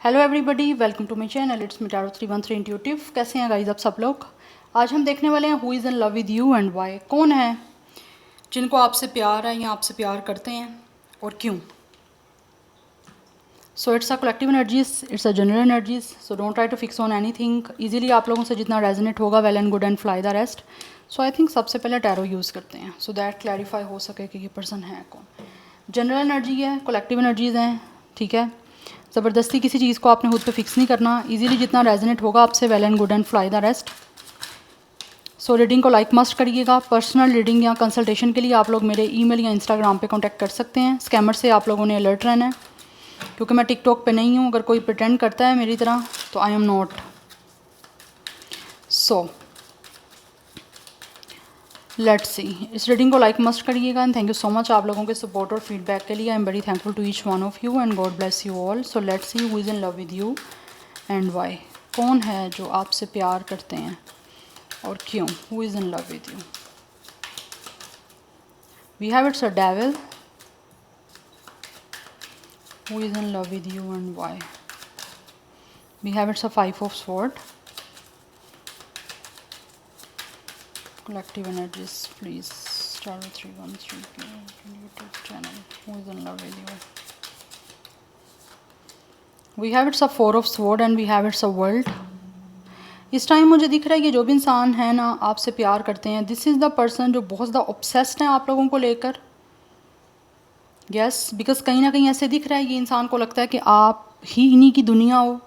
Hello everybody, welcome to my channel. It's me tarot 313 intuitive. कैसे हैं guys आप सब लोग? आज हम देखने वाले हैं who is in love with you and why. कौन है जिनको आपसे प्यार है या आपसे प्यार करते हैं और क्यों। So it's a collective energies, it's a general energies, so don't try to fix on anything. Easily आप लोगों से जितना रेजोनेट होगा well and good and fly the rest. So I think सबसे पहले टैरो यूज़ करते हैं सो दैट क्लैरिफाई हो सके कि ये पर्सन है कौन। जनरल एनर्जी है, कलेक्टिव एनर्जीज़ हैं, ठीक है। ज़बरदस्ती किसी चीज़ को आपने खुद पे फिक्स नहीं करना। इजीली जितना रेजोनेट होगा आपसे well and good and fly the rest. So reading को लाइक मस्ट करिएगा। पर्सनल रीडिंग या कंसल्टेशन के लिए आप लोग मेरे ईमेल या इंस्टाग्राम पे कांटेक्ट कर सकते हैं। स्कैमर से आप लोगों ने अलर्ट रहना है क्योंकि मैं टिकटॉक पे नहीं हूँ। अगर कोई प्रिटेंड करता है मेरी तरह तो I am not. So let's see, इस रीडिंग को लाइक मस्ट करिएगा and thank you so much आप लोगों के सपोर्ट और फीडबैक के लिए। I am very thankful to each one of you and god bless you all. So let's see who is in love with you and why. कौन है जो आपसे प्यार करते हैं और क्यों। Who is in love with you. We have it's a devil. Who is in love with you and why. We have it's a 5 of sword. Collective energies, please. Tarot 313 YouTube channel. Who is in love with you? We have it's a 4 of sword and we have it's a world. इस time मुझे दिख रहा है कि जो भी इंसान है ना आपसे प्यार करते हैं, दिस इज़ द पर्सन जो बहुत ज़्यादा ऑब्सेस्ड हैं आप लोगों को लेकर। यस, बिकॉज कहीं ना कहीं ऐसे दिख रहा है ये इंसान को लगता है कि आप ही इन्हीं की दुनिया हो।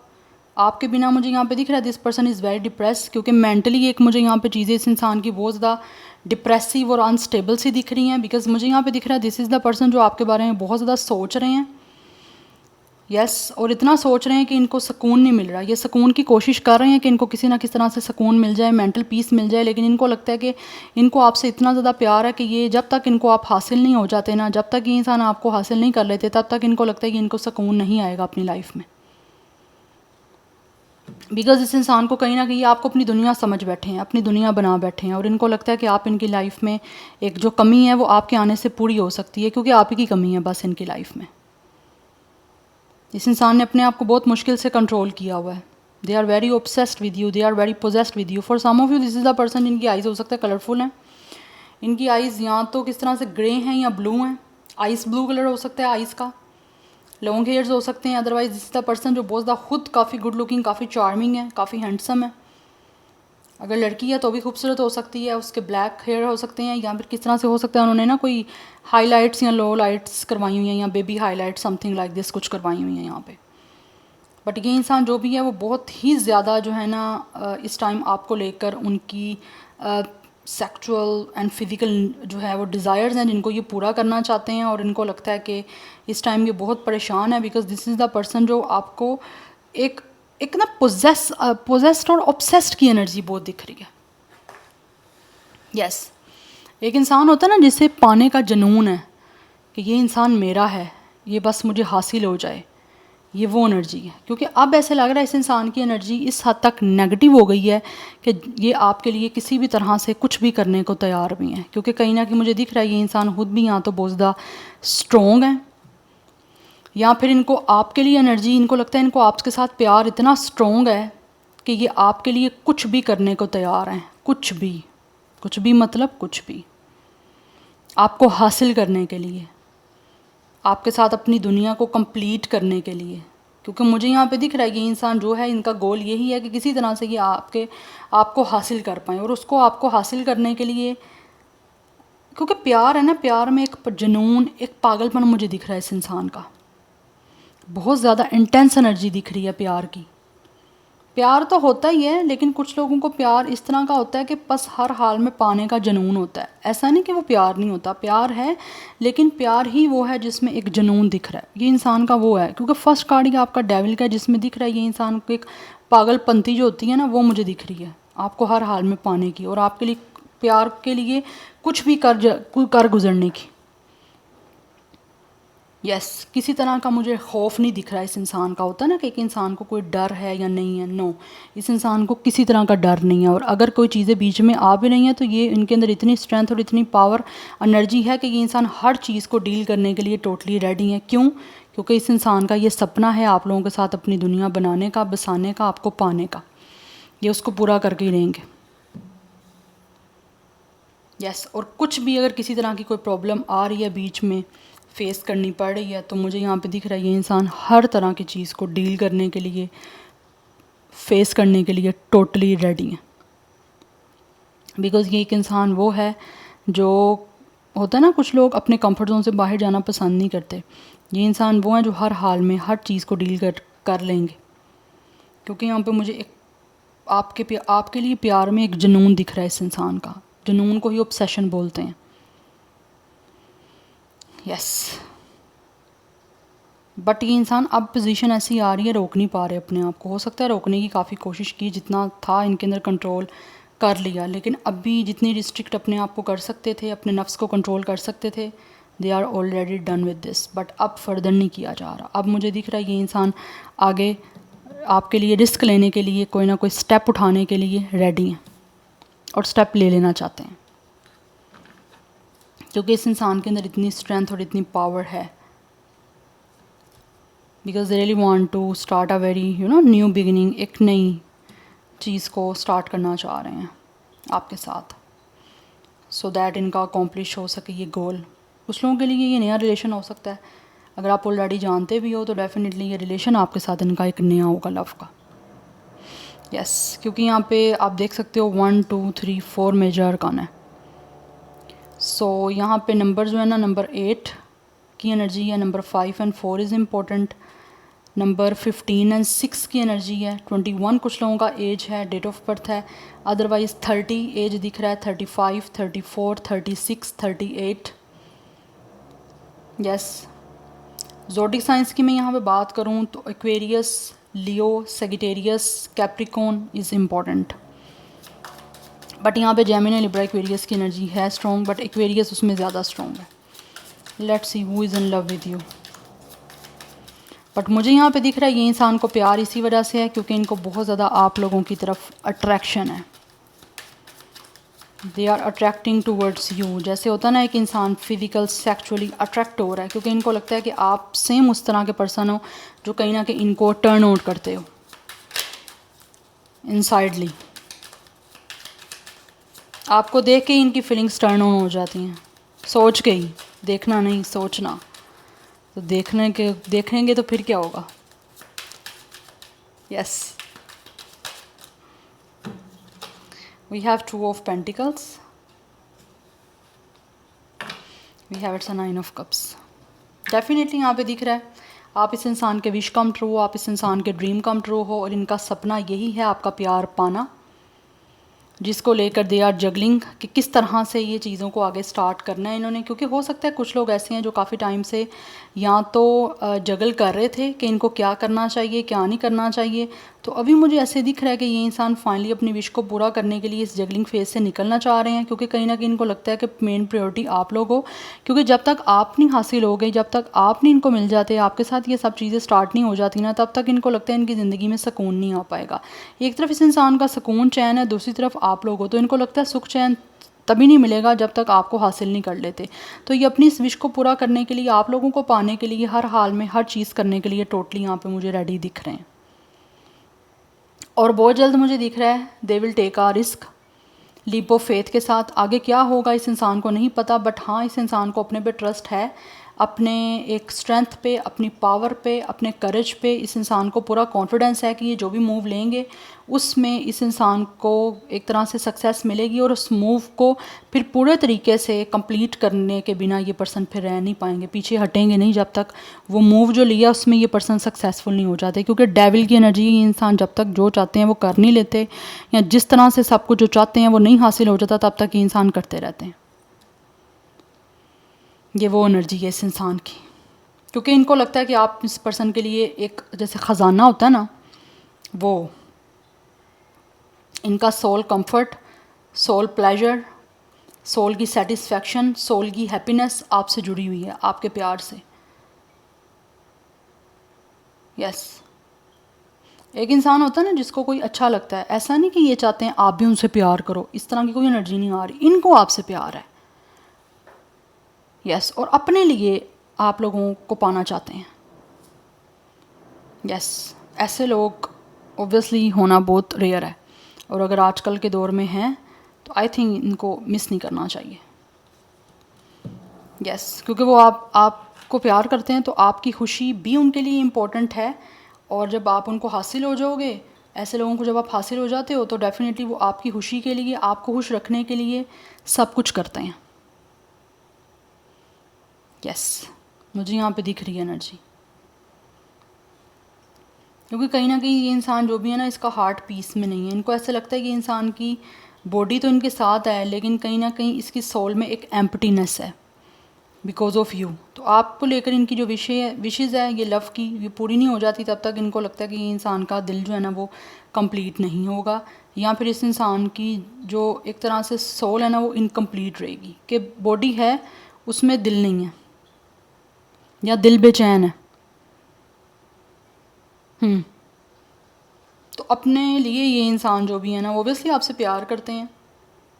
आपके बिना मुझे यहाँ पे दिख रहा है this person is very depress, क्योंकि मेंटली एक मुझे यहाँ पे चीज़ें इस इंसान की बहुत ज़्यादा डिप्रेसिव और अनस्टेबल सी दिख रही हैं। बिकॉज मुझे यहाँ पे दिख रहा है दिस इज़ द पर्सन जो आपके बारे में बहुत ज़्यादा सोच रहे हैं। यस, और इतना सोच रहे हैं कि इनको सुकून नहीं मिल रहा। ये सुकून की कोशिश कर रहे हैं कि इनको किसी ना किसी तरह से सुकून मिल जाए, मेंटल पीस मिल जाए, लेकिन इनको लगता है कि इनको आपसे इतना ज़्यादा प्यार है कि ये जब तक इनको आप हासिल नहीं हो जाते ना, जब तक ये इंसान आपको हासिल नहीं कर लेते, तब तक इनको लगता है कि इनको सुकून नहीं आएगा अपनी लाइफ में। बिकॉज इस इंसान को कहीं ना कहीं आपको अपनी दुनिया समझ बैठे हैं, अपनी दुनिया बना बैठे हैं, और इनको लगता है कि आप इनकी लाइफ में एक जो कमी है वो आपके आने से पूरी हो सकती है, क्योंकि आप ही की कमी है बस इनकी लाइफ में। इस इंसान ने अपने आप को बहुत मुश्किल से कंट्रोल किया हुआ है। They are very obsessed with you, they are very possessed with you. For some of you this is the person जिनकी आइज़ हो सकता है कलरफुल हैं। इनकी आइज़ या तो किस तरह से ग्रे हैं या ब्लू हैं। आइस ब्लू कलर हो सकता है आइज़ का। लॉन्ग हेयर्स हो सकते हैं। Otherwise this is the person जो बहुत ज़्यादा खुद काफ़ी गुड लुकिंग, काफ़ी चार्मिंग है, काफ़ी हैंडसम है। अगर लड़की है तो भी खूबसूरत हो सकती है। उसके ब्लैक हेयर हो सकते हैं, या फिर किस तरह से हो सकता है उन्होंने ना कोई हाईलाइट्स या लो लाइट्स करवाई हुई हैं, या baby highlight something like this कुछ करवाई हुई हैं यहाँ पे। बट ये इंसान जो भी है वो बहुत ही ज़्यादा जो है ना इस टाइम आपको लेकर उनकी सेक्सुअल एंड फिज़िकल जो है वो डिज़ायर्स हैं जिनको ये पूरा करना चाहते हैं, और इनको लगता है कि इस टाइम ये बहुत परेशान है। Because this is the person जो आपको एक एक ना पोजेस्ड और ऑब्सेस्ड की एनर्जी बहुत दिख रही है। यस, एक इंसान होता है ना जिसे पाने का जुनून है कि ये इंसान मेरा है, ये बस मुझे हासिल हो जाए, ये वो एनर्जी है। क्योंकि अब ऐसे लग रहा है इस इंसान की एनर्जी इस हद तक नेगेटिव हो गई है कि ये आपके लिए किसी भी तरह से कुछ भी करने को तैयार भी हैं। क्योंकि कहीं ना कहीं मुझे दिख रहा है ये इंसान खुद भी यहाँ तो बहुत ज़्यादा स्ट्रॉन्ग है, या फिर इनको आपके लिए एनर्जी, इनको लगता है इनको आपके साथ प्यार इतना स्ट्रॉन्ग है कि ये आपके लिए कुछ भी करने को तैयार हैं। कुछ भी मतलब कुछ भी आपको हासिल करने के लिए, आपके साथ अपनी दुनिया को कंप्लीट करने के लिए। क्योंकि मुझे यहाँ पे दिख रहा है ये इंसान जो है इनका गोल यही है कि किसी तरह से ये आपको हासिल कर पाएँ, और उसको आपको हासिल करने के लिए, क्योंकि प्यार है ना, प्यार में एक जुनून, एक पागलपन मुझे दिख रहा है इस इंसान का। बहुत ज़्यादा इंटेंस एनर्जी दिख रही है प्यार की। प्यार तो होता ही है, लेकिन कुछ लोगों को प्यार इस तरह का होता है कि बस हर हाल में पाने का जुनून होता है। ऐसा नहीं कि वो प्यार नहीं होता, प्यार है, लेकिन प्यार ही वो है जिसमें एक जुनून दिख रहा है। ये इंसान का वो है, क्योंकि फर्स्ट कार्ड ही आपका डेविल का है जिसमें दिख रहा है ये इंसान को एक पागलपंती जो होती है ना वो मुझे दिख रही है आपको हर हाल में पाने की, और आपके लिए प्यार के लिए कुछ भी कर गुजरने की। यस, किसी तरह का मुझे खौफ नहीं दिख रहा इस इंसान का। होता है ना कि एक इंसान को कोई डर है या नहीं है। नो, इस इंसान को किसी तरह का डर नहीं है, और अगर कोई चीज़ें बीच में आ भी नहीं है तो ये इनके अंदर इतनी स्ट्रेंथ और इतनी पावर एनर्जी है कि ये इंसान हर चीज़ को डील करने के लिए टोटली रेडी है। क्यों? क्योंकि इस इंसान का ये सपना है आप लोगों के साथ अपनी दुनिया बनाने का, बसाने का, आपको पाने का। ये उसको पूरा करके ही रहेंगे। यस, और कुछ भी अगर किसी तरह की कोई प्रॉब्लम आ रही है बीच में, फेस करनी पड़ रही है, तो मुझे यहाँ पे दिख रहा है ये इंसान हर तरह की चीज़ को डील करने के लिए, फेस करने के लिए टोटली रेडी है। बिकॉज़ ये एक इंसान वो है जो होता है ना, कुछ लोग अपने कंफर्ट जोन से बाहर जाना पसंद नहीं करते। ये इंसान वो है जो हर हाल में हर चीज़ को डील कर लेंगे। क्योंकि यहाँ पे मुझे एक आपके लिए प्यार में एक जुनून दिख रहा है इस इंसान का। जुनून को ही ऑब्सेशन बोलते हैं। यस, बट ये इंसान अब पोजीशन ऐसी आ रही है, रोक नहीं पा रहे अपने आप को। हो सकता है रोकने की काफ़ी कोशिश की, जितना था इनके अंदर कंट्रोल कर लिया, लेकिन अभी जितनी रिस्ट्रिक्ट अपने आप को कर सकते थे, अपने नफ्स को कंट्रोल कर सकते थे, they are already done with this. But अब फर्दर नहीं किया जा रहा। अब मुझे दिख रहा है ये इंसान आगे आपके लिए रिस्क लेने के लिए, कोई ना कोई स्टेप उठाने के लिए रेडी हैं और स्टेप ले लेना चाहते हैं। क्योंकि इस इंसान के अंदर इतनी स्ट्रेंथ और इतनी पावर है। Because they really want to start a very new beginning. एक नई चीज़ को स्टार्ट करना चाह रहे हैं आपके साथ, सो दैट इनका अकॉम्प्लिश हो सके ये गोल। कुछ लोगों के लिए ये नया रिलेशन हो सकता है। अगर आप ऑलरेडी जानते भी हो तो डेफिनेटली ये रिलेशन आपके साथ इनका एक नया होगा, लव का। यस, क्योंकि यहाँ पे आप देख सकते हो 1 2 3 4 मेजर अरकान है। सो यहाँ पे नंबर जो है ना, नंबर 8 की एनर्जी है, number 5 and 4 is important, number 15 and 6 की एनर्जी है, 21 कुछ लोगों का एज है, डेट ऑफ बर्थ है। अदरवाइज़ 30 एज दिख रहा है, 35 34 36 38। यस, ज़ोडिक साइंस की मैं यहाँ पे बात करूँ तो Aquarius, Leo, Sagittarius, Capricorn is important. But यहाँ पे जेमिनी, लिब्रा, एक्वेरियस की एनर्जी है स्ट्रॉन्ग, बट एक्वेरियस उसमें ज़्यादा स्ट्रॉन्ग है। Let's see who is in love with you. But मुझे यहाँ पे दिख रहा है ये इंसान को प्यार इसी वजह से है क्योंकि इनको बहुत ज़्यादा आप लोगों की तरफ अट्रैक्शन है। They are attracting towards you. जैसे होता है ना, एक इंसान फिजिकल सेक्सुअली अट्रैक्ट हो रहा है क्योंकि इनको लगता है कि आप सेम उस तरह के पर्सन हो जो कहीं ना कहीं इनको टर्न आउट करते हो इनसाइडली। आपको देख के ही इनकी फीलिंग्स टर्न ऑन हो जाती हैं, सोच के ही, देखना नहीं सोचना। तो देखेंगे तो फिर क्या होगा। Yes, we have 2 of pentacles, we have it's a 9 of cups. Definitely यहाँ पे दिख रहा है आप इस इंसान के विश कम ट्रू हो, आप इस इंसान के ड्रीम कम ट्रू हो, और इनका सपना यही है आपका प्यार पाना, जिसको लेकर दे आर जगलिंग कि किस तरह से ये चीज़ों को आगे स्टार्ट करना है इन्होंने। क्योंकि हो सकता है कुछ लोग ऐसे हैं जो काफ़ी टाइम से या तो जगल कर रहे थे कि इनको क्या करना चाहिए क्या नहीं करना चाहिए। तो अभी मुझे ऐसे दिख रहा है कि ये इंसान फाइनली अपनी विश को पूरा करने के लिए इस जगलिंग फेज से निकलना चाह रहे हैं, क्योंकि कहीं ना कहीं इनको लगता है कि मेन प्रायोरिटी आप लोग हो। क्योंकि जब तक आप नहीं हासिल हो गए, जब तक आप नहीं इनको मिल जाते, आपके साथ ये सब चीज़ें स्टार्ट नहीं हो जाती ना, तब तक इनको लगता है इनकी ज़िंदगी में सुकून नहीं आ पाएगा। एक तरफ इस इंसान का सुकून चैन है, दूसरी तरफ आप लोग हो, तो इनको लगता है सुख चैन तभी नहीं मिलेगा जब तक आपको हासिल नहीं कर लेते। तो ये अपनी इस विश को पूरा करने के लिए, आप लोगों को पाने के लिए, हर हाल में हर चीज़ करने के लिए टोटली यहाँ पे मुझे रेडी दिख रहे हैं। और बहुत जल्द मुझे दिख रहा है they will take a risk, leap of faith के साथ। आगे क्या होगा इस इंसान को नहीं पता, बट हाँ इस इंसान को अपने पे ट्रस्ट है, अपने एक स्ट्रेंथ पे, अपनी पावर पे, अपने करेज पे इस इंसान को पूरा कॉन्फिडेंस है कि ये जो भी मूव लेंगे उसमें इस इंसान को एक तरह से सक्सेस मिलेगी, और उस मूव को फिर पूरे तरीके से कंप्लीट करने के बिना ये पर्सन फिर रह नहीं पाएंगे, पीछे हटेंगे नहीं जब तक वो मूव जो लिया उसमें ये पर्सन सक्सेसफुल नहीं हो जाते। क्योंकि डेविल की एनर्जी, ये इंसान जब तक जो चाहते हैं वो कर नहीं लेते, या जिस तरह से सब कुछ जो चाहते हैं वो नहीं हासिल हो जाता, तब तक ये इंसान करते रहते हैं। ये वो एनर्जी है इस इंसान की, क्योंकि इनको लगता है कि आप इस पर्सन के लिए एक जैसे ख़जाना होता है ना, वो इनका soul comfort, soul pleasure, soul की सेटिस्फैक्शन, सोल की हैप्पीनेस आपसे जुड़ी हुई है, आपके प्यार से। यस, एक इंसान होता है ना जिसको कोई अच्छा लगता है, ऐसा नहीं कि ये चाहते हैं आप भी उनसे प्यार करो, इस तरह की कोई एनर्जी नहीं आ रही, इनको आपसे प्यार है। यस, और अपने लिए आप लोगों को पाना चाहते हैं, यस, ऐसे लोग ऑब्वियसली होना बहुत रेयर है, और अगर आजकल के दौर में हैं तो आई थिंक इनको मिस नहीं करना चाहिए। यस, क्योंकि वो आपको प्यार करते हैं, तो आपकी खुशी भी उनके लिए इम्पोर्टेंट है। और जब आप उनको हासिल हो जाओगे, ऐसे लोगों को जब आप हासिल हो जाते हो, तो डेफ़िनेटली वो आपकी खुशी के लिए, आपको खुश रखने के लिए सब कुछ करते हैं। यस, मुझे यहाँ पे दिख रही है एनर्जी, क्योंकि कहीं ना कहीं ये इंसान जो भी है ना, इसका हार्ट पीस में नहीं है। इनको ऐसा लगता है कि इंसान की बॉडी तो इनके साथ है, लेकिन कहीं ना कहीं इसकी सोल में एक एम्प्टीनेस है बिकॉज ऑफ यू। तो आपको लेकर इनकी जो विशेज़ है ये लव की, ये पूरी नहीं हो जाती तब तक इनको लगता है कि ये इंसान का दिल जो है ना वो कंप्लीट नहीं होगा, या फिर इस इंसान की जो एक तरह से सोल है ना वो इनकम्प्लीट रहेगी, कि बॉडी है उसमें दिल नहीं है, या दिल बेचैन है। तो अपने लिए ये इंसान जो भी है ना, वो ऑब्वियसली आपसे प्यार करते हैं।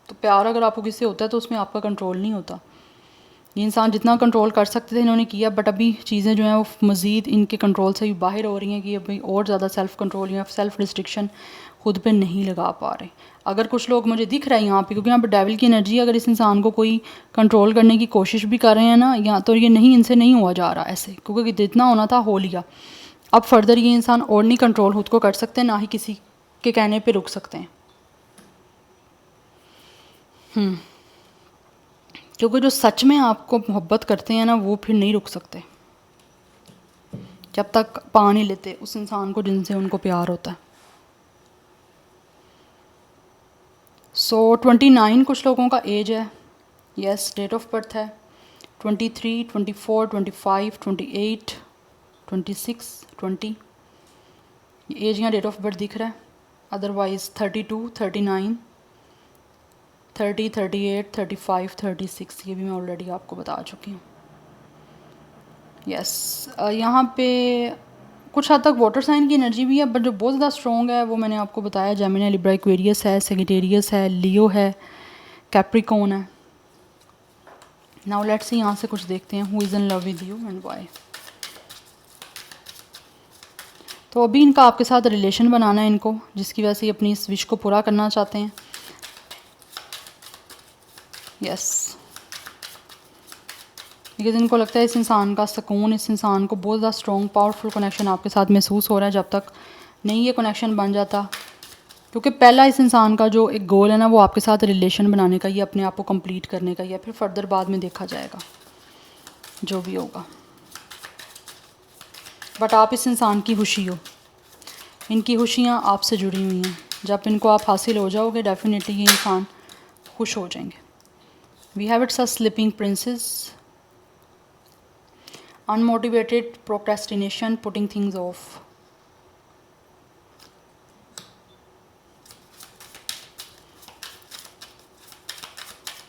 तो प्यार अगर आपको किसी से होता है तो उसमें आपका कंट्रोल नहीं होता। ये इंसान जितना कंट्रोल कर सकते थे इन्होंने किया, बट अभी चीज़ें जो हैं वो मज़ीद इनके कंट्रोल से भी बाहर हो रही हैं, कि अभी और ज़्यादा सेल्फ़ कंट्रोल या सेल्फ़ रिस्ट्रिक्शन खुद पे नहीं लगा पा रहे। अगर कुछ लोग मुझे दिख रहा है यहाँ पे, क्योंकि यहाँ पे डेविल की एनर्जी, अगर इस इंसान को कोई कंट्रोल करने की कोशिश भी कर रहे हैं ना, या तो ये नहीं, इनसे नहीं हुआ जा रहा ऐसे, क्योंकि जितना होना था हो लिया। अब फर्दर ये इंसान और नहीं कंट्रोल खुद को कर सकते, ना ही किसी के कहने पे रुक सकते हैं। क्योंकि जो सच में आपको मोहब्बत करते हैं ना, वो फिर नहीं रुक सकते जब तक पा नहीं लेते उस इंसान को जिनसे उनको प्यार होता है। सो 29 कुछ लोगों का एज है। यस, डेट ऑफ बर्थ है 23, 24, 25, 28, 26, 20। ये एज यहाँ डेट ऑफ बर्थ दिख रहा है। अदरवाइज़ 32, 39, 30, 38, 35, 36, ये भी मैं ऑलरेडी आपको बता चुकी हूँ। यस, यहाँ पे कुछ हद तक वाटर साइन की एनर्जी भी है, बट जो बहुत ज़्यादा स्ट्रॉन्ग है वो मैंने आपको बताया, जेमिनी, लिब्रा, एक्वेरियस है, सेजिटेरियस है, लियो है, कैप्रिकॉन है। नाउ लेट्स सी यहाँ से कुछ देखते हैं, who is in love with you and why. तो अभी इनका आपके साथ रिलेशन बनाना है इनको, जिसकी वजह से ये अपनी इस विश को पूरा करना चाहते हैं। यस, बिकॉज इनको लगता है इस इंसान का सुकून, इस इंसान को बहुत ज़्यादा स्ट्रॉन्ग पावरफुल कनेक्शन आपके साथ महसूस हो रहा है, जब तक नहीं ये कनेक्शन बन जाता। क्योंकि पहला इस इंसान का जो एक गोल है ना, वो आपके साथ रिलेशन बनाने का, ये अपने आप को कंप्लीट करने का, या फिर फर्दर बाद में देखा जाएगा जो भी होगा। बट आप इस इंसान की खुशी हो, इनकी खुशियाँ आपसे जुड़ी हुई हैं। जब इनको आप हासिल हो जाओगे, डेफिनेटली ये इंसान खुश हो जाएंगे। We have it's a sleeping princess, unmotivated procrastination, putting things off।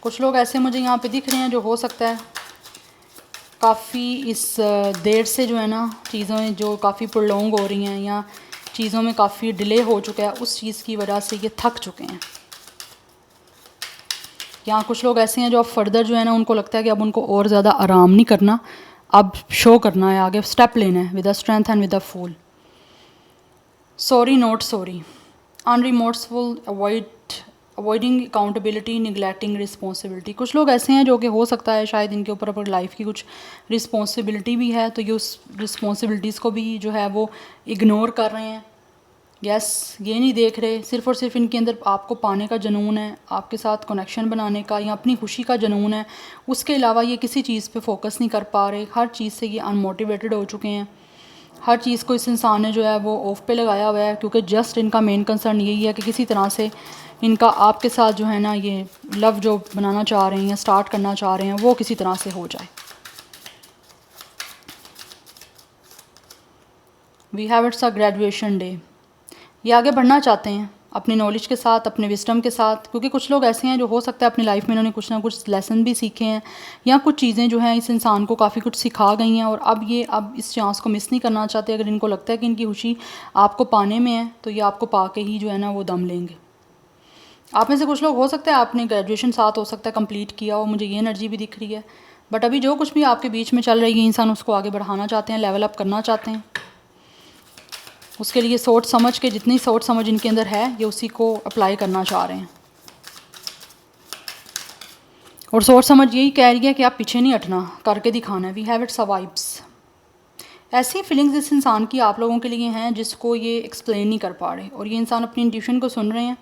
कुछ लोग ऐसे मुझे यहाँ पे दिख रहे हैं जो हो सकता है काफ़ी इस देर से जो है ना चीज़ें जो काफ़ी प्रोलॉन्ग हो रही हैं, या चीज़ों में काफ़ी डिले हो चुका है, उस चीज़ की वजह से ये थक चुके हैं। यहाँ कुछ लोग ऐसे हैं जो अब फर्दर जो है ना, उनको लगता है कि अब उनको और ज़्यादा आराम नहीं करना, अब शो करना है, आगे स्टेप लेना है with a strength and with a fool. Sorry not sorry, unremorseful, avoiding accountability, neglecting responsibility. कुछ लोग ऐसे हैं जो कि हो सकता है शायद इनके ऊपर अपनी लाइफ की कुछ रिस्पॉन्सिबिलिटी भी है, तो ये उस रिस्पॉन्सिबिलिटीज़ को भी जो है वो इग्नोर कर रहे हैं। यस, ये नहीं देख रहे, सिर्फ़ और सिर्फ इनके अंदर आपको पाने का जुनून है, आपके साथ कनेक्शन बनाने का, या अपनी खुशी का जुनून है। उसके अलावा ये किसी चीज़ पे फोकस नहीं कर पा रहे, हर चीज़ से ये अनमोटिवेटेड हो चुके हैं। हर चीज़ को इस इंसान ने जो है वो ऑफ पे लगाया हुआ है, क्योंकि जस्ट इनका मेन कंसर्न यही है कि किसी तरह से इनका आपके साथ जो है ना ये लव जो बनाना चाह रहे हैं या स्टार्ट करना चाह रहे हैं, वो किसी तरह से हो जाए। We have it's a graduation day. ये आगे बढ़ना चाहते हैं अपनी नॉलेज के साथ, अपने विस्डम के साथ, क्योंकि कुछ लोग ऐसे हैं जो हो सकता है अपनी लाइफ में इन्होंने कुछ ना कुछ लेसन भी सीखे हैं, या कुछ चीज़ें जो हैं इस इंसान को काफ़ी कुछ सिखा गई हैं, और अब इस चांस को मिस नहीं करना चाहते। अगर इनको लगता है कि इनकी खुशी आपको पाने में है, तो ये आपको पा के ही जो है ना वो दम लेंगे। आप में से कुछ लोग हो सकता है आपने ग्रेजुएशन साथ हो सकता है कंप्लीट किया हो, मुझे ये एनर्जी भी दिख रही है। बट अभी जो कुछ भी आपके बीच में चल रही है, इंसान उसको आगे बढ़ाना चाहते हैं, लेवल अप करना चाहते हैं। उसके लिए सोच समझ के, जितनी सोच समझ इनके अंदर है, ये उसी को अप्लाई करना चाह रहे हैं। और सोच समझ यही कह रही है कि आप पीछे नहीं हटना, करके दिखाना है। We have it's vibes. ऐसी फीलिंग्स इस इंसान की आप लोगों के लिए हैं जिसको ये एक्सप्लेन नहीं कर पा रहे, और ये इंसान अपनी इंट्यूशन को सुन रहे हैं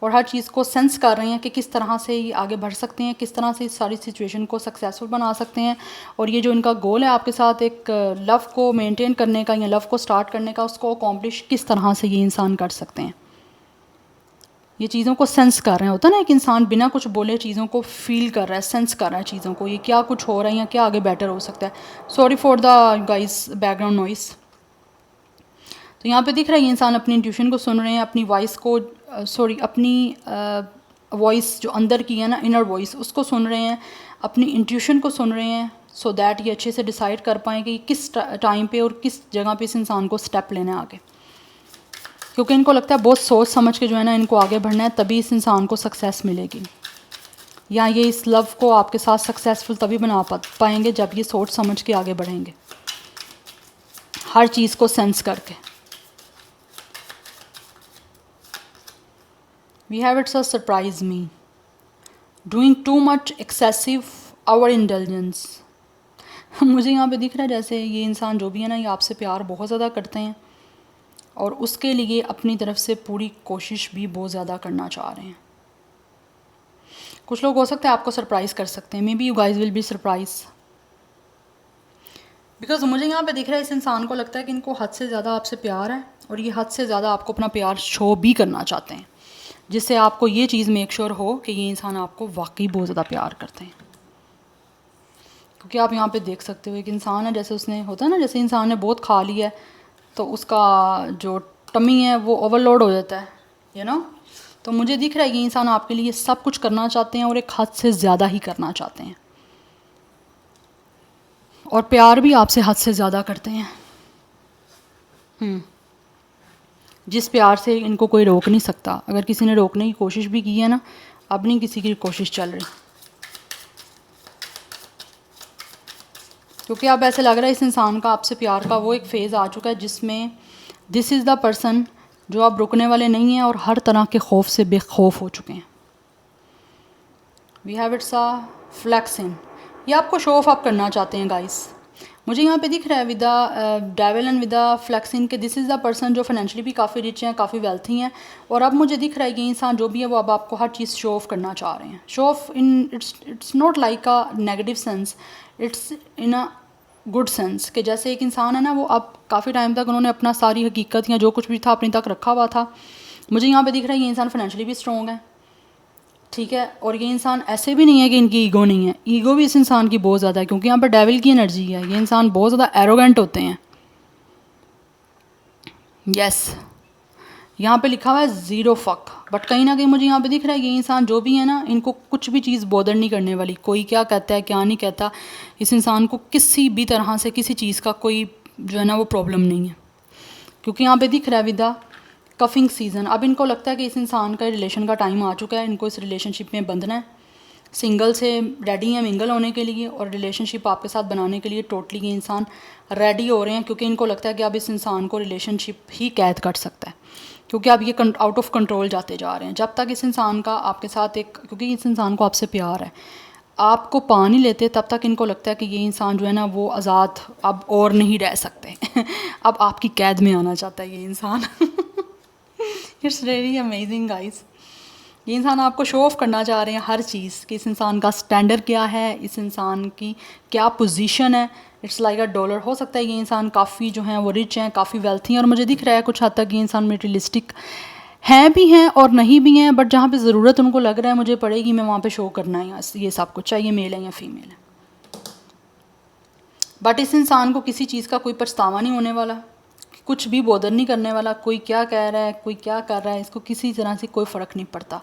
और हर चीज़ को सेंस कर रहे हैं कि किस तरह से ये आगे बढ़ सकते हैं, किस तरह से इस सारी सिचुएशन को सक्सेसफुल बना सकते हैं। और ये जो इनका गोल है आपके साथ, एक लव को मेंटेन करने का या लव को स्टार्ट करने का, उसको अकॉम्प्लिश किस तरह से ये इंसान कर सकते हैं, ये चीज़ों को सेंस कर रहे हैं। होता है ना, एक इंसान बिना कुछ बोले चीज़ों को फील कर रहा है, सेंस कर रहा है चीज़ों को, ये क्या कुछ हो रहा है या क्या आगे बेटर हो सकता है। Sorry for the guys background noise. तो यहाँ पे दिख रहा है ये इंसान अपनी इंट्यूशन को सुन रहे हैं, अपनी वॉइस को अपनी वॉइस जो अंदर की है ना, इनर वॉइस, उसको सुन रहे हैं, अपनी इंट्यूशन को सुन रहे हैं, सो दैट ये अच्छे से डिसाइड कर पाएँ कि किस टाइम पे और किस जगह पे इस इंसान को स्टेप लेना है आगे। क्योंकि इनको लगता है बहुत सोच समझ के जो है ना इनको आगे बढ़ना है, तभी इस इंसान को सक्सेस मिलेगी, या ये इस लव को आपके साथ सक्सेसफुल तभी बना पाएंगे जब ये सोच समझ के आगे बढ़ेंगे, हर चीज़ को सेंस करके। We have it's a surprise me doing too much excessive our intelligence. मुझे यहाँ पे दिख रहा है जैसे ये इंसान जो भी है ना, ये आपसे प्यार बहुत ज़्यादा करते हैं और उसके लिए अपनी तरफ से पूरी कोशिश भी बहुत ज़्यादा करना चाह रहे हैं। कुछ लोग हो सकते हैं आपको सरप्राइज़ कर सकते हैं, may be you guys will be surprise, because मुझे यहाँ पे दिख रहा है इस इंसान को लगता है कि इनको हद से ज़्यादा आपसे प्यार है और ये हद से ज़्यादा आपको अपना प्यार शो भी करना चाहते हैं, जिससे आपको ये चीज़ मेक श्योर हो कि ये इंसान आपको वाकई बहुत ज़्यादा प्यार करते हैं। क्योंकि आप यहाँ पे देख सकते हो एक इंसान है, जैसे उसने, होता है ना, जैसे इंसान ने बहुत खा लिया है तो उसका जो टमी है वो ओवरलोड हो जाता है, यू नो। तो मुझे दिख रहा है ये इंसान आपके लिए सब कुछ करना चाहते हैं और एक हद से ज़्यादा ही करना चाहते हैं, और प्यार भी आपसे हद से ज़्यादा करते हैं। जिस प्यार से इनको कोई रोक नहीं सकता। अगर किसी ने रोकने की कोशिश भी की है ना, अब नहीं किसी की कोशिश चल रही, क्योंकि अब ऐसे लग रहा है इस इंसान का आपसे प्यार का वो एक फ़ेज़ आ चुका है जिसमें दिस इज़ द पर्सन जो अब रुकने वाले नहीं हैं और हर तरह के खौफ से बेखौफ हो चुके हैं। वी हैव इट्स अ फ्लैक्सिन, ये आपको शो ऑफ अप करना चाहते हैं गाइस। मुझे यहाँ पे दिख रहा है with the devil and with the flaxen के दिस इज़ द पर्सन जो फाइनेंशियली भी काफ़ी रिच हैं, काफ़ी वेल्थी हैं, और अब मुझे दिख रहा है ये इंसान जो भी है वो अब आपको हर चीज़ शो ऑफ करना चाह रहे हैं। Show off in its not like a negative sense, it's in a good sense, कि जैसे एक इंसान है ना, वो अब काफ़ी टाइम तक उन्होंने अपना सारी हकीकत या जो कुछ भी था अपनी तक रखा हुआ था। मुझे यहाँ पे दिख रहा है ये इंसान फाइनेंशियली भी स्ट्रॉन्ग है, ठीक है, और ये इंसान ऐसे भी नहीं है कि इनकी ईगो नहीं है, ईगो भी इस इंसान की बहुत ज़्यादा है, क्योंकि यहाँ पर डेविल की एनर्जी है। ये इंसान बहुत ज़्यादा एरोगेंट होते हैं। यस, यहाँ पे लिखा हुआ है ज़ीरो फक, बट कहीं ना कहीं मुझे यहाँ पे दिख रहा है ये इंसान जो भी है ना, इनको कुछ भी चीज़ बॉदर नहीं करने वाली, कोई क्या कहता है क्या नहीं कहता, इस इंसान को किसी भी तरह से किसी चीज़ का कोई जो है ना वो प्रॉब्लम नहीं है। क्योंकि यहाँ पे दिख रहा है विद द कफिंग सीज़न, अब इनको लगता है कि इस इंसान का रिलेशन का टाइम आ चुका है, इनको इस रिलेशनशिप में बंधना है, सिंगल से रेडी हैं मिंगल होने के लिए, और रिलेशनशिप आपके साथ बनाने के लिए टोटली ये इंसान रेडी हो रहे हैं, क्योंकि इनको लगता है कि अब इस इंसान को रिलेशनशिप ही कैद कर सकता है, क्योंकि अब ये आउट ऑफ कंट्रोल जाते जा रहे हैं। जब तक इस इंसान का आपके साथ एक, क्योंकि इस इंसान को आपसे प्यार है, आपको पा नहीं लेते तब तक इनको लगता है कि ये इंसान जो है ना वो आज़ाद अब और नहीं रह सकते अब आपकी कैद में आना चाहता है ये इंसान इट्स रियली अमेजिंग गाइस। ये इंसान आपको शो ऑफ करना चाह रहे हैं हर चीज़, कि इस इंसान का स्टैंडर्ड क्या है, इस इंसान की क्या पोजीशन है। It's like a dollar. हो सकता है ये इंसान काफ़ी जो हैं वो रिच हैं, काफ़ी वेल्थी हैं, और मुझे दिख रहा है कुछ हद तक ये इंसान मटेरियलिस्टिक हैं भी हैं और नहीं भी हैं, बट जहाँ पे ज़रूरत उनको लग रहा है मुझे पड़ेगी, मैं वहाँ पे शो करना है ये सब कुछ, चाहे मेल है या फीमेल है। बट इस इंसान को किसी चीज़ का कोई पछतावा नहीं होने वाला, कुछ भी बॉदर नहीं करने वाला, कोई क्या कह रहा है कोई क्या कर रहा है, इसको किसी तरह से कोई फ़र्क नहीं पड़ता।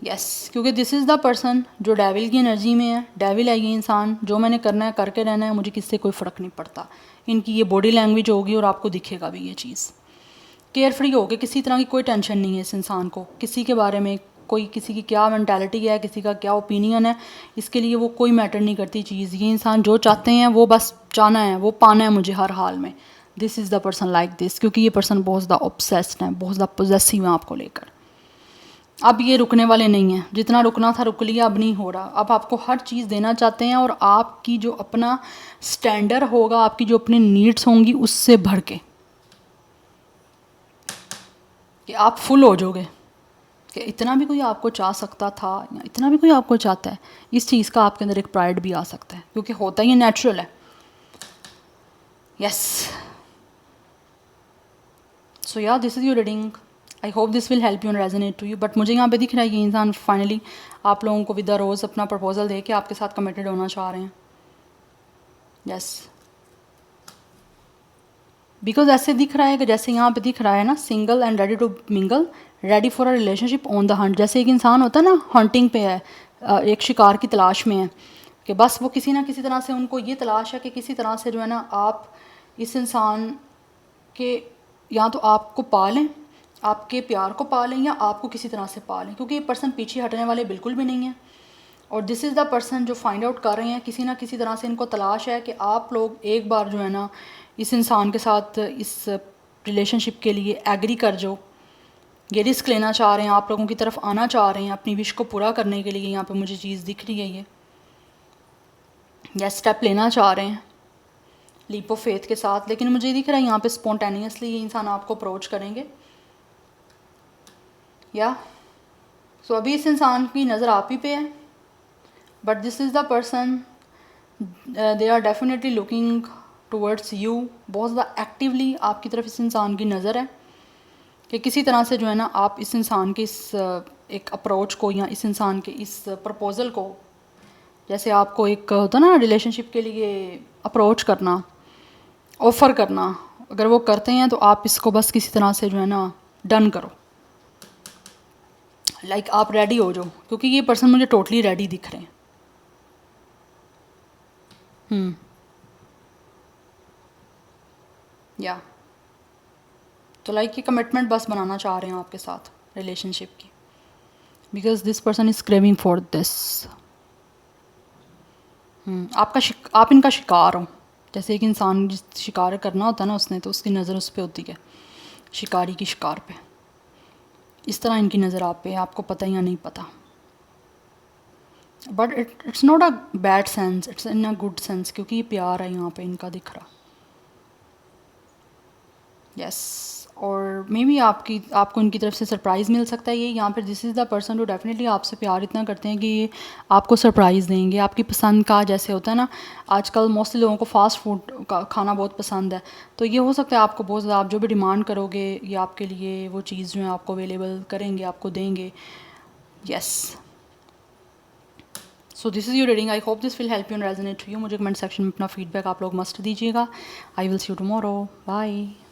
यस, क्योंकि दिस इज़ द पर्सन जो डेविल की एनर्जी में है। डेविल है ये इंसान, जो मैंने करना है करके रहना है, मुझे किससे कोई फ़र्क नहीं पड़ता। इनकी ये बॉडी लैंग्वेज होगी और आपको दिखेगा भी ये चीज़। केयर फ्री हो गए, किसी तरह की कोई टेंशन नहीं है इस इंसान को, किसी के बारे में कोई किसी की क्या मेंटालिटी है, किसी का क्या ओपिनियन है, इसके लिए वो कोई मैटर नहीं करती चीज़। ये इंसान जो चाहते हैं वो बस चाहना है, वो पाना है मुझे हर हाल में, this is the person like this, क्योंकि ये पर्सन बहुत ज़्यादा ऑब्सेस्ड है, बहुत ज़्यादा पोजेसिव है आपको लेकर। अब ये रुकने वाले नहीं हैं, जितना रुकना था रुक लिया, अब नहीं हो रहा। अब आपको हर चीज़ देना चाहते हैं, और आपकी जो अपना स्टैंडर्ड होगा, आपकी जो अपनी नीड्स होंगी उससे भर के, कि आप फुल हो जाओगे कि इतना भी कोई आपको चाह सकता था, या इतना भी कोई आपको चाहता है। इस चीज़ का आपके अंदर एक प्राइड भी आ सकता है, क्योंकि होता ही नेचुरल है। Yes, so yeah this is your reading. I hope this will help you and resonate to you. But मुझे यहाँ पे दिख रहा है कि इंसान फाइनली आप लोगों को विद द रोज़ अपना प्रपोजल दे के आपके साथ कमिटेड होना चाह रहे हैं। यस, बिकॉज ऐसे दिख रहा है कि जैसे यहाँ पे दिख रहा है ना, single and ready to mingle, ready for a relationship on the hunt. जैसे एक इंसान होता है ना, हंटिंग पे है, एक शिकार की तलाश में है, कि बस वो किसी ना किसी तरह से, उनको ये तलाश है कि किसी तरह से जो है ना, आप इस इंसान के, या तो आपको पा लें, आपके प्यार को पा लें, या आपको किसी तरह से पा लें, क्योंकि ये पर्सन पीछे हटने वाले बिल्कुल भी नहीं है। और दिस इज़ द पर्सन जो फाइंड आउट कर रहे हैं, किसी ना किसी तरह से इनको तलाश है कि आप लोग एक बार जो है ना इस इंसान के साथ इस रिलेशनशिप के लिए एग्री कर जाओ। ये रिस्क लेना चाह रहे हैं, आप लोगों की तरफ आना चाह रहे हैं अपनी विश को पूरा करने के लिए। यहाँ पे मुझे चीज़ दिख रही है, ये स्टेप लेना चाह रहे हैं लीप ऑफ फेथ के साथ। लेकिन मुझे दिख रहा है यहाँ पे स्पॉन्टेनियसली ये इंसान आपको अप्रोच करेंगे, या सो अभी इस इंसान की नज़र आप ही पे है। But this is the person, they are definitely looking towards you. बहुत ज़्यादा एक्टिवली आपकी तरफ इस इंसान की नज़र है, कि किसी तरह से जो है ना आप इस इंसान के इस एक अप्रोच को, या इस इंसान के इस प्रपोज़ल को, जैसे आपको एक होता ना रिलेशनशिप के लिए अप्रोच करना, ऑफ़र करना, अगर वो करते हैं तो आप इसको बस किसी तरह से जो है ना डन करो, लाइक आप रेडी हो जाओ, क्योंकि ये पर्सन मुझे टोटली रेडी दिख रहे हैं। या तो लाइक ये कमिटमेंट बस बनाना चाह रहे हैं आपके साथ रिलेशनशिप की, because this person is craving for this. आप इनका शिकार हो। जैसे एक इंसान जिस शिकार करना होता है ना उसने, तो उसकी नज़र उस पर होती है, शिकारी की शिकार पे। इस तरह इनकी नज़र आप पे, आपको पता या नहीं पता। But it's not a bad sense, it's in a good sense, क्योंकि ये प्यार है यहाँ पे इनका दिख रहा। यस, और मे बी आपको इनकी तरफ से सरप्राइज़ मिल सकता है। ये यहाँ पर दिस इज़ द पर्सन जो डेफिनेटली आपसे प्यार इतना करते हैं कि ये आपको सरप्राइज़ देंगे, आपकी पसंद का। जैसे होता है ना, आजकल मोस्टली लोगों को फ़ास्ट फूड का खाना बहुत पसंद है, तो ये हो सकता है आपको बहुत ज़्यादा, आप जो भी डिमांड करोगे ये आपके लिए वो चीज़ जो है आपको अवेलेबल करेंगे, आपको देंगे। Yes, so this is your reading. I hope this will help you and resonate to you. मुझे कमेंट सेक्शन में अपना फीडबैक आप लोग मस्ट दीजिएगा। I will see you tomorrow. Bye.